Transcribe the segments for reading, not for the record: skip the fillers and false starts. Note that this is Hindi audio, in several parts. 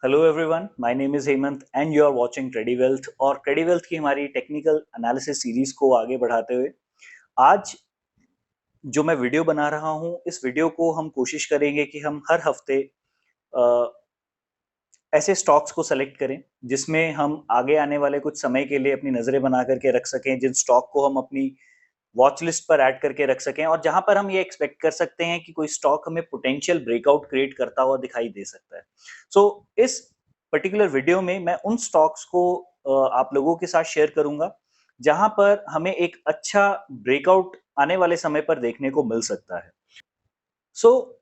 Hello everyone, my name is Hemant and you are watching Trady Wealth. और ट्रेडी वेल्थ की हमारी टेक्निकल एनालिसिस सीरीज को आगे बढ़ाते हुए आज जो मैं वीडियो बना रहा हूं, इस वीडियो को हम कोशिश करेंगे कि हम हर हफ्ते अ, ऐसे स्टॉक्स को सेलेक्ट करें जिसमें हम आगे आने वाले कुछ समय के लिए अपनी नजरें बना करके रख सकें, जिन स्टॉक को हम अपनी वॉच लिस्ट पर ऐड करके रख सकें और जहां पर हम ये एक्सपेक्ट कर सकते हैं कि कोई स्टॉक हमें पोटेंशियल ब्रेकआउट क्रिएट करता हुआ दिखाई दे सकता है। सो इस पर्टिकुलर वीडियो में मैं उन स्टॉक्स को आप लोगों के साथ शेयर करूंगा जहां पर हमें एक अच्छा ब्रेकआउट आने वाले समय पर देखने को मिल सकता है। सो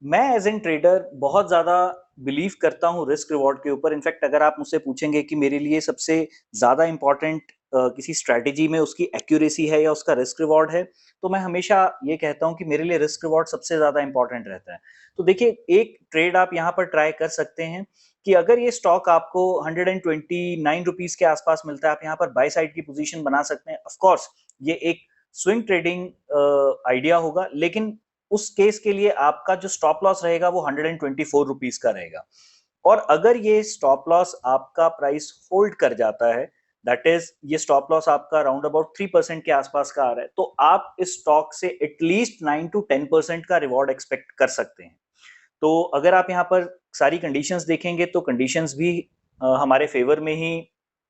मैं एज एन ट्रेडर बहुत ज़्यादा बिलीव करता हूँ रिस्क रिवॉर्ड के ऊपर। इनफैक्ट अगर आप मुझसे पूछेंगे कि मेरे लिए सबसे ज़्यादा इंपॉर्टेंट किसी स्ट्रैटेजी में उसकी एक्यूरेसी है या उसका रिस्क रिवॉर्ड है, तो मैं हमेशा ये कहता हूँ कि मेरे लिए रिस्क रिवॉर्ड सबसे ज़्यादा इंपॉर्टेंट रहता है। तो देखिए, एक ट्रेड आप यहाँ पर ट्राई कर सकते हैं कि अगर ये स्टॉक आपको 129 रुपीज़ के आसपास मिलता है, आप यहाँ पर बाय साइड की पोजीशन बना सकते हैं। ऑफ कोर्स ये एक स्विंग ट्रेडिंग आइडिया होगा, लेकिन उस केस के लिए आपका जो स्टॉप लॉस रहेगा वो 124 रुपीज का रहेगा। और अगर ये स्टॉप लॉस आपका प्राइस होल्ड कर जाता है, दैट इज ये स्टॉप लॉस आपका अराउंड अबाउट 3% के आसपास का आ रहा है, तो आप इस स्टॉक से एटलीस्ट 9 to 10% का रिवॉर्ड एक्सपेक्ट कर सकते हैं। तो अगर आप यहाँ पर सारी कंडीशंस देखेंगे तो कंडीशंस भी हमारे फेवर में ही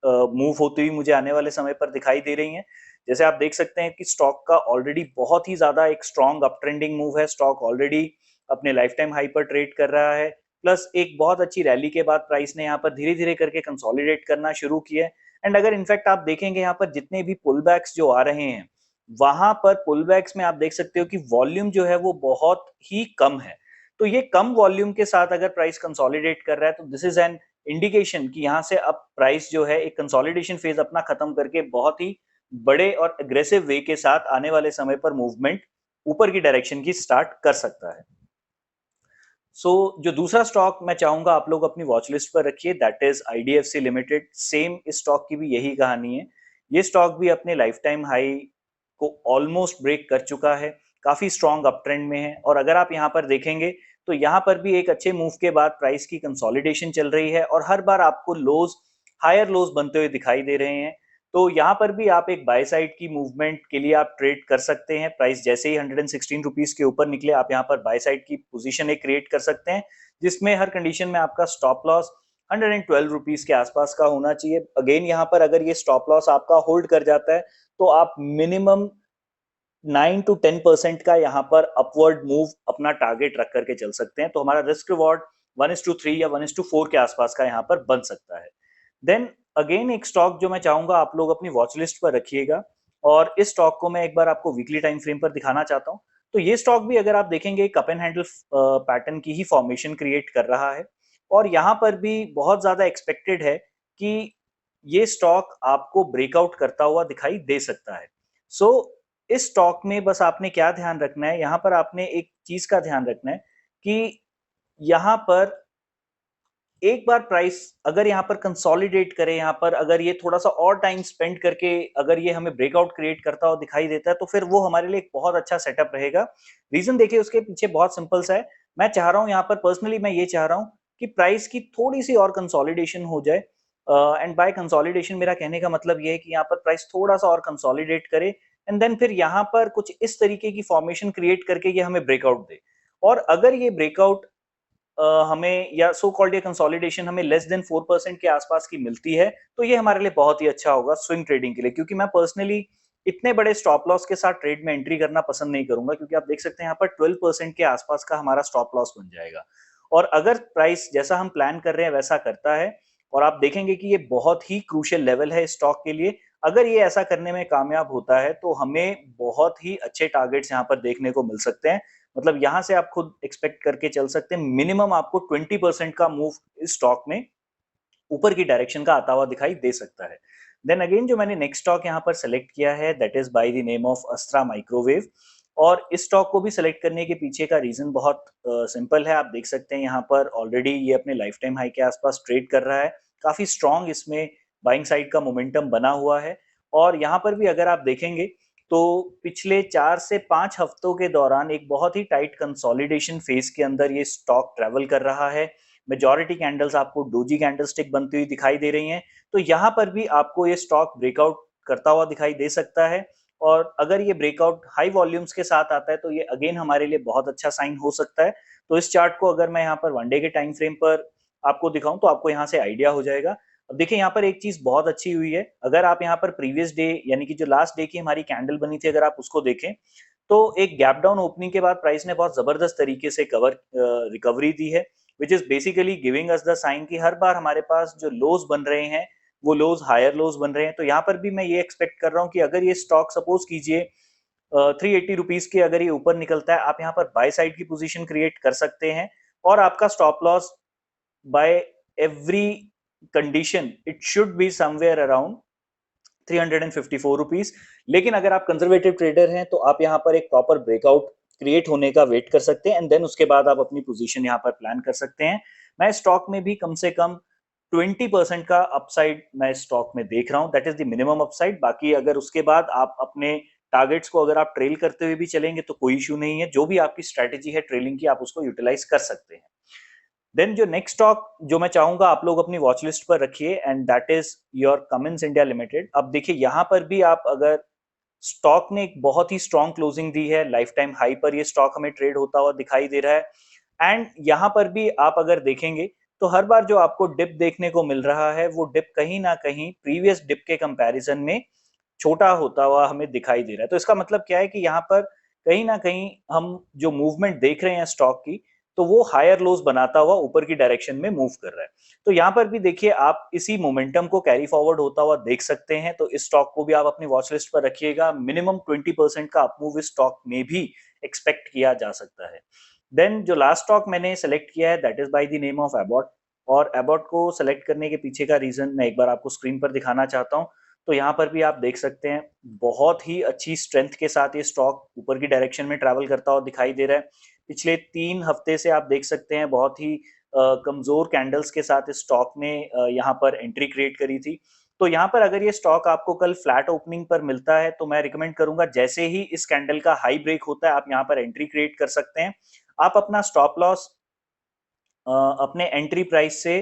मूव होती हुई मुझे आने वाले समय पर दिखाई दे रही हैं। जैसे आप देख सकते हैं कि स्टॉक का ऑलरेडी बहुत ही ज्यादा एक स्ट्रॉन्ग अप ट्रेंडिंग मूव है। स्टॉक ऑलरेडी अपने लाइफ टाइम हाई पर ट्रेड कर रहा है, प्लस एक बहुत अच्छी रैली के बाद प्राइस ने यहाँ पर धीरे धीरे करके कंसोलिडेट करना शुरू किया है। एंड अगर इनफैक्ट आप देखेंगे यहाँ पर जितने भी पुल बैक्स जो आ रहे हैं, वहां पर पुल बैक्स में आप देख सकते हो कि वॉल्यूम जो है वो बहुत ही कम है। तो ये कम वॉल्यूम के साथ अगर प्राइस कंसोलिडेट कर रहा है, तो दिस इज एन इंडिकेशन कि यहाँ से अब प्राइस जो है एक कंसोलिडेशन फेज अपना खत्म करके बहुत ही बड़े और अग्रेसिव वे के साथ आने वाले समय पर मूवमेंट ऊपर की डायरेक्शन की स्टार्ट कर सकता है। जो दूसरा स्टॉक मैं चाहूंगा आप लोग अपनी वॉच लिस्ट पर रखिए, that is IDFC limited. Same इस स्टॉक की भी यही कहानी है। ये स्टॉक भी अपने लाइफ टाइम हाई को ऑलमोस्ट ब्रेक कर चुका है, काफी स्ट्रॉन्ग अप ट्रेंड में है। और अगर आप यहाँ पर देखेंगे तो यहाँ पर भी एक अच्छे मूव के बाद प्राइस की कंसोलिडेशन चल रही है और हर बार आपको लोज, हायर लोज बनते हुए दिखाई दे रहे हैं। तो यहाँ पर भी आप एक बाय साइड की मूवमेंट के लिए आप ट्रेड कर सकते हैं। प्राइस जैसे ही 116 रुपीज के ऊपर निकले, आप यहाँ पर बाय साइड की पोजीशन एक क्रिएट कर सकते हैं, जिसमें हर कंडीशन में आपका स्टॉप लॉस 112 रुपीज के आसपास का होना चाहिए। अगेन यहाँ पर अगर ये स्टॉप लॉस आपका होल्ड कर जाता है, तो आप मिनिमम 9 to 10% का यहाँ पर अपवर्ड मूव अपना टारगेट रख करके चल सकते हैं। तो हमारा रिस्क रिवॉर्ड 1:3 या 1:4 के आसपास का यहाँ पर बन सकता है। देन अगेन एक स्टॉक जो मैं चाहूंगा आप लोग अपनी वॉच लिस्ट पर रखिएगा, और इस स्टॉक को मैं एक बार आपको वीकली टाइम फ्रेम पर दिखाना चाहता हूँ। तो ये स्टॉक भी अगर आप देखेंगे, कप एंड हैंडल पैटर्न की ही फॉर्मेशन क्रिएट कर रहा है, और यहाँ पर भी बहुत ज्यादा एक्सपेक्टेड है कि ये स्टॉक आपको ब्रेकआउट करता हुआ दिखाई दे सकता है। सो इस स्टॉक में बस आपने क्या ध्यान रखना है, यहाँ पर आपने एक चीज का ध्यान रखना है कि यहाँ पर एक बार प्राइस अगर यहाँ पर कंसोलिडेट करे, यहाँ पर अगर ये थोड़ा सा और टाइम स्पेंड करके अगर ये हमें ब्रेकआउट क्रिएट करता हुआ दिखाई देता है, तो फिर वो हमारे लिए एक बहुत अच्छा सेटअप रहेगा। रीजन देखिए उसके पीछे बहुत सिंपल सा है। मैं चाह रहा हूँ यहाँ पर पर्सनली, मैं ये चाह रहा हूँ कि प्राइस की थोड़ी सी और कंसोलिडेशन हो जाए। एंड बाय कंसोलिडेशन मेरा कहने का मतलब ये है कि यहाँ पर प्राइस थोड़ा सा और कंसोलिडेट करे, एंड देन फिर यहाँ पर कुछ इस तरीके की फॉर्मेशन क्रिएट करके ये हमें ब्रेकआउट दे। और अगर ये ब्रेकआउट हमें या सो कॉल्ड ये कंसोलिडेशन हमें लेस देन 4% के आसपास की मिलती है, तो ये हमारे लिए बहुत ही अच्छा होगा स्विंग ट्रेडिंग के लिए। क्योंकि मैं पर्सनली इतने बड़े स्टॉप लॉस के साथ ट्रेड में एंट्री करना पसंद नहीं करूंगा, क्योंकि आप देख सकते हैं यहाँ पर 12% के आसपास का हमारा स्टॉप लॉस बन जाएगा। और अगर प्राइस जैसा हम प्लान कर रहे हैं वैसा करता है, और आप देखेंगे कि ये बहुत ही क्रूशियल लेवल है स्टॉक के लिए, अगर ये ऐसा करने में कामयाब होता है तो हमें बहुत ही अच्छे टारगेट्स यहाँ पर देखने को मिल सकते हैं। मतलब यहां से आप खुद एक्सपेक्ट करके चल सकते हैं, मिनिमम आपको 20% का मूव इस स्टॉक में ऊपर की डायरेक्शन का आता हुआ दिखाई दे सकता है। देन अगेन जो मैंने नेक्स्ट स्टॉक यहाँ पर सेलेक्ट किया है, that is by the name of अस्त्रा microwave. और इस स्टॉक को भी सिलेक्ट करने के पीछे का रीजन बहुत सिंपल है। आप देख सकते हैं यहाँ पर ऑलरेडी ये अपने लाइफ टाइम हाई के आसपास ट्रेड कर रहा है, काफी स्ट्रॉन्ग इसमें बाइंग साइड का मोमेंटम बना हुआ है। और यहाँ पर भी अगर आप देखेंगे तो पिछले 4 से 5 हफ्तों के दौरान एक बहुत ही टाइट कंसोलिडेशन फेज के अंदर ये स्टॉक ट्रेवल कर रहा है। मेजॉरिटी कैंडल्स आपको डोजी कैंडलस्टिक बनती हुई दिखाई दे रही हैं। तो यहाँ पर भी आपको ये स्टॉक ब्रेकआउट करता हुआ दिखाई दे सकता है, और अगर ये ब्रेकआउट हाई वॉल्यूम्स के साथ आता है तो ये अगेन हमारे लिए बहुत अच्छा साइन हो सकता है। तो इस चार्ट को अगर मैं यहाँ पर वन डे के टाइम फ्रेम पर आपको दिखाऊं तो आपको यहाँ से आइडिया हो जाएगा। अब देखिए यहाँ पर एक चीज बहुत अच्छी हुई है, अगर आप यहाँ पर प्रीवियस डे यानी कि जो लास्ट डे की हमारी कैंडल बनी थी अगर आप उसको देखें तो एक गैप डाउन ओपनिंग के बाद प्राइस ने बहुत जबरदस्त तरीके से रिकवरी दी है, which is basically giving us the sign कि हर बार हमारे पास जो लोज बन रहे हैं वो लोज हायर लोज बन रहे हैं। तो यहाँ पर भी मैं ये एक्सपेक्ट कर रहा हूँ कि अगर ये स्टॉक सपोज कीजिए 380 रुपीज के अगर ये ऊपर निकलता है, आप यहाँ पर बाय साइड की पोजीशन क्रिएट कर सकते हैं, और आपका stop loss by every condition it should be somewhere around 354 rupees. लेकिन अगर आप कंजर्वेटिव ट्रेडर हैं तो आप यहाँ पर एक प्रॉपर ब्रेकआउट क्रिएट होने का वेट कर सकते हैं, एंड देन उसके बाद आप अपनी पोजीशन यहाँ पर प्लान कर सकते हैं। मैं स्टॉक में भी कम से कम 20% का अपसाइड मैं स्टॉक में देख रहा हूं, that is the minimum upside. बाकी अगर उसके बाद आप अपने टारगेट्स को अगर आप ट्रेल करते हुए भी चलेंगे तो कोई इशू नहीं है, जो भी आपकी स्ट्रेटेजी है ट्रेलिंग की आप उसको यूटिलाइज कर सकते हैं। देन जो नेक्स्ट स्टॉक जो मैं चाहूंगा आप लोग अपनी वॉच लिस्ट पर रखिए, and that is your Cummins India limited. अब देखिए यहाँ पर भी आप अगर स्टॉक ने एक बहुत ही स्ट्रॉन्ग क्लोजिंग दी है, लाइफ टाइम हाई पर ये स्टॉक हमें ट्रेड होता हुआ दिखाई दे रहा है, एंड यहाँ पर भी आप अगर देखेंगे तो हर बार जो आपको डिप देखने को मिल रहा है वो डिप कहीं ना कहीं प्रीवियस डिप के कंपैरिजन में छोटा होता हुआ हमें दिखाई दे रहा है। तो इसका मतलब क्या है कि यहाँ पर कहीं ना कहीं हम जो मूवमेंट देख रहे हैं स्टॉक की तो वो हायर लोज बनाता हुआ ऊपर की डायरेक्शन में मूव कर रहा है। तो यहाँ पर भी देखिए आप इसी मोमेंटम को कैरी फॉरवर्ड होता हुआ देख सकते हैं, तो इस स्टॉक को भी आप अपनी वॉच लिस्ट पर रखिएगा। मिनिमम 20% का अपमूव इस स्टॉक में भी एक्सपेक्ट किया जा सकता है। देन जो लास्ट स्टॉक मैंने सेलेक्ट किया है that is by the name of Abbott, और एबॉट को सेलेक्ट करने के पीछे का रीजन मैं एक बार आपको स्क्रीन पर दिखाना चाहता हूँ। तो यहाँ पर भी आप देख सकते हैं बहुत ही अच्छी स्ट्रेंथ के साथ ये स्टॉक ऊपर की डायरेक्शन में ट्रैवल करता हुआ दिखाई दे रहा है। पिछले 3 हफ्ते से आप देख सकते हैं बहुत ही कमजोर कैंडल्स के साथ इस स्टॉक ने यहाँ पर एंट्री क्रिएट करी थी। तो यहाँ पर अगर ये स्टॉक आपको कल फ्लैट ओपनिंग पर मिलता है तो मैं रिकमेंड करूंगा जैसे ही इस कैंडल का हाई ब्रेक होता है आप यहाँ पर एंट्री क्रिएट कर सकते हैं। आप अपना स्टॉप लॉस अपने एंट्री प्राइस से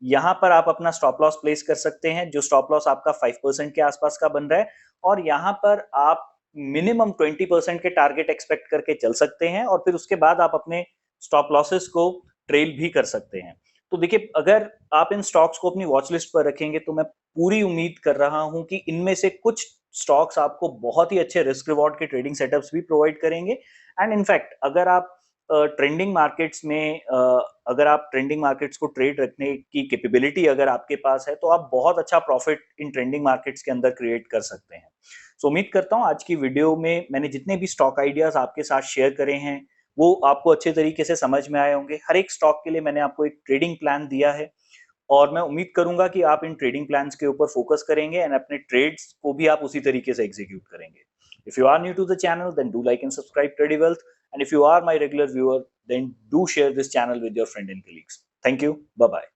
यहाँ पर आप अपना स्टॉप लॉस प्लेस कर सकते हैं, जो स्टॉप लॉस आपका 5% के आसपास का बन रहा है, और यहाँ पर आप मिनिमम 20% के टारगेट एक्सपेक्ट करके चल सकते हैं, और फिर उसके बाद आप अपने स्टॉप लॉसेस को ट्रेल भी कर सकते हैं। तो देखिए अगर आप इन स्टॉक्स को अपनी वॉच लिस्ट पर रखेंगे तो मैं पूरी उम्मीद कर रहा हूं कि इनमें से कुछ स्टॉक्स आपको बहुत ही अच्छे रिस्क रिवॉर्ड के ट्रेडिंग सेटअप्स भी प्रोवाइड करेंगे। एंड इनफैक्ट अगर आप ट्रेंडिंग मार्केट्स में अगर आप ट्रेंडिंग मार्केट्स को ट्रेड रखने की कैपेबिलिटी अगर आपके पास है तो आप बहुत अच्छा प्रॉफिट इन ट्रेंडिंग मार्केट्स के अंदर क्रिएट कर सकते हैं। सो उम्मीद करता हूं आज की वीडियो में मैंने जितने भी स्टॉक आइडियाज आपके साथ शेयर करे हैं वो आपको अच्छे तरीके से समझ में आए होंगे। हर एक स्टॉक के लिए मैंने आपको एक ट्रेडिंग प्लान दिया है, और मैं उम्मीद करूंगा कि आप इन ट्रेडिंग प्लान्स के ऊपर फोकस करेंगे एंड अपने ट्रेड्स को भी आप उसी तरीके से एग्जीक्यूट करेंगे। If you are new to the channel, then do like and subscribe Trade Wealth. And if you are my regular viewer, then do share this channel with your friend and colleagues. Thank you. Bye bye.